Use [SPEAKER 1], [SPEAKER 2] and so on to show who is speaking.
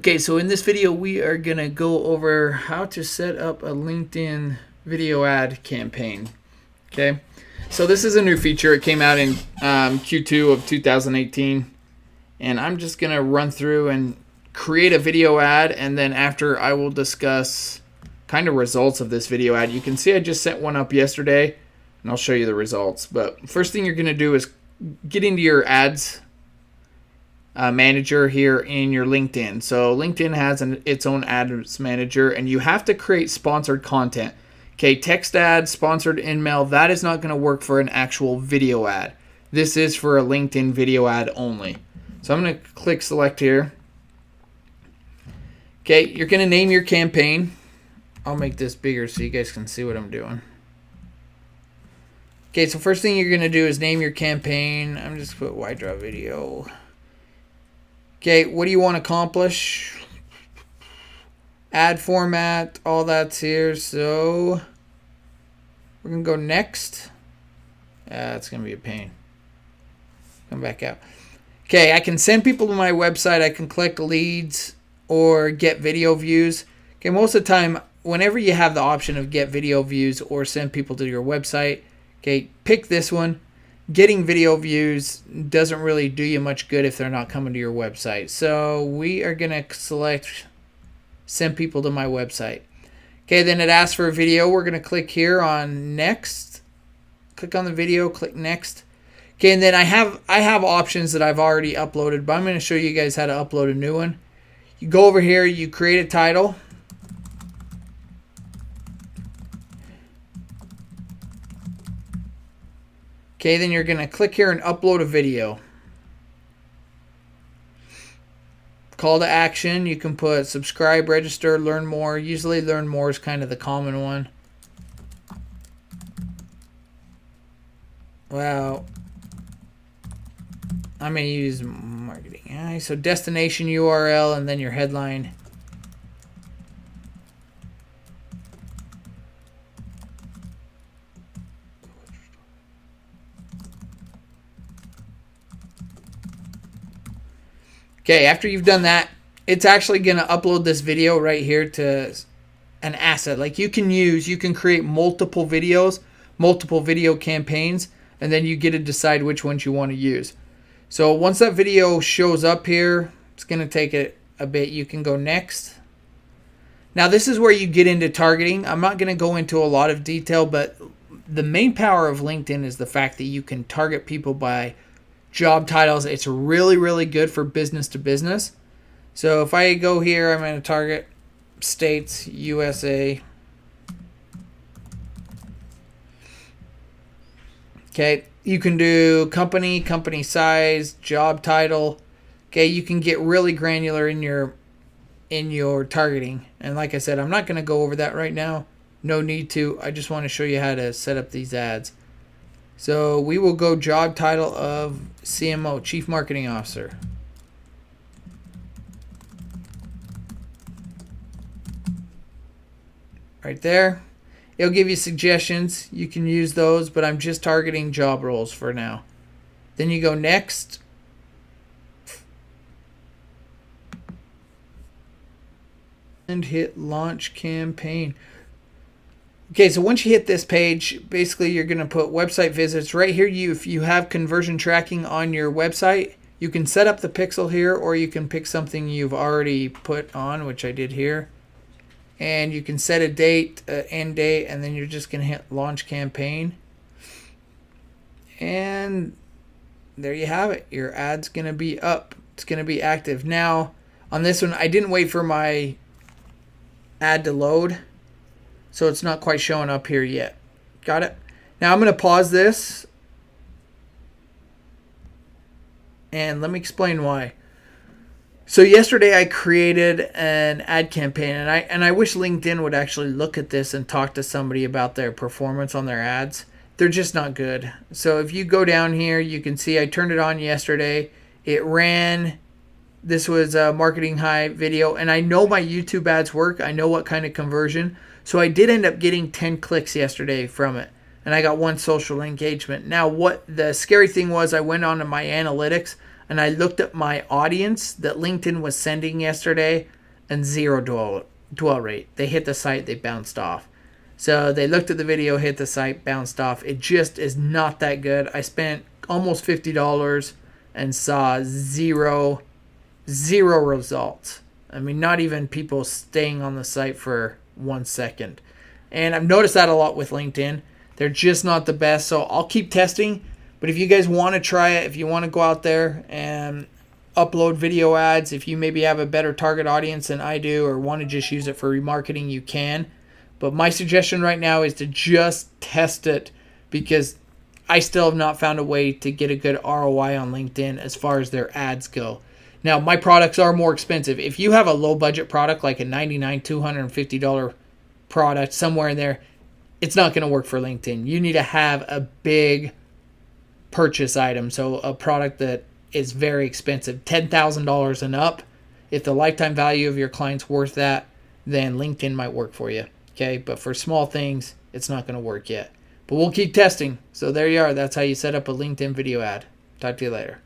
[SPEAKER 1] Okay, so in this video we are going to go over how to set up a LinkedIn video ad campaign. Okay, so this is a new feature. It came out in Q2 of 2018, and I'm just going to run through and create a video ad, and then after I will discuss kind of results of this video ad. You can see I just set one up yesterday, and I'll show you the results. But first thing you're going to do is get into your ads manager here in your LinkedIn. So LinkedIn has its own ads manager, and you have to create sponsored content. Okay, text ads, sponsored email, that is not going to work for an actual video ad. This is for a LinkedIn video ad only. So I'm going to click select here. Okay, you're going to name your campaign. I'll make this bigger so you guys can see what I'm doing. Okay, so first thing you're going to do is name your campaign. I'm just going to put Ydraw video. Okay, what do you want to accomplish? Ad format, all that's here. So we're going to go next. It's going to be a pain. Come back out. Okay, I can send people to my website. I can click leads or get video views. Okay, most of the time, whenever you have the option of get video views or send people to your website, okay, pick this one. Getting video views doesn't really do you much good if they're not coming to your website. So we are going to select send people to my website. Okay, then it asks for a video. We're going to click here on next. Click on the video, click next. Okay, and then I have options that I've already uploaded, but I'm going to show you guys how to upload a new one. You go over here, you create a title. Okay, then you're going to click here and upload a video. Call to action, you can put subscribe, register, learn more. Usually learn more is kind of the common one. Well, I'm going to use marketing. So destination URL and then your headline. Okay, after you've done that, it's actually going to upload this video right here to an asset. Like you can create multiple videos, multiple video campaigns, and then you get to decide which ones you want to use. So once that video shows up here, it's going to take a bit. You can go next. Now this is where you get into targeting. I'm not going to go into a lot of detail, but the main power of LinkedIn is the fact that you can target people by job titles. It's really, really good for business to business. So if I go here, I'm going to target states, USA. Okay, you can do company size, job title. Okay, you can get really granular in your targeting. And like I said, I'm not going to go over that right now. No need to. I just want to show you how to set up these ads. So we will go job title of CMO, Chief Marketing Officer. Right there. It'll give you suggestions. You can use those, but I'm just targeting job roles for now. Then you go next. And hit launch campaign. Okay, so once you hit this page, basically you're going to put website visits. Right here, if you have conversion tracking on your website, you can set up the pixel here, or you can pick something you've already put on, which I did here. And you can set a date, end date, and then you're just going to hit launch campaign. And there you have it. Your ad's going to be up. It's going to be active. Now, on this one, I didn't wait for my ad to load, so it's not quite showing up here yet. Got it? Now I'm going to pause this. And let me explain why. So yesterday I created an ad campaign, and I wish LinkedIn would actually look at this and talk to somebody about their performance on their ads. They're just not good. So if you go down here, you can see I turned it on yesterday. It ran. This was a marketing high video, and I know my YouTube ads work. I know what kind of conversion. So I did end up getting 10 clicks yesterday from it, and I got 1 social engagement. Now, what the scary thing was, I went on to my analytics. and I looked at my audience that LinkedIn was sending yesterday, and zero dwell rate. They hit the site, they bounced off. So they looked at the video, hit the site, bounced off. It just is not that good. I spent almost $50 and saw zero results. I mean, not even people staying on the site for 1 second. And I've noticed that a lot with LinkedIn. They're just not the best. So I'll keep testing. But if you guys want to try it, if you want to go out there and upload video ads, if you maybe have a better target audience than I do, or want to just use it for remarketing, you can. But my suggestion right now is to just test it, because I still have not found a way to get a good ROI on LinkedIn as far as their ads go. Now, my products are more expensive. If you have a low budget product like a $99, $250 product, somewhere in there, it's not going to work for LinkedIn. You need to have a big purchase item, so a product that is very expensive, $10,000 and up. If the lifetime value of your client's worth that, then LinkedIn might work for you. Okay, but for small things, it's not going to work yet. But we'll keep testing. So there you are. That's how you set up a LinkedIn video ad. Talk to you later.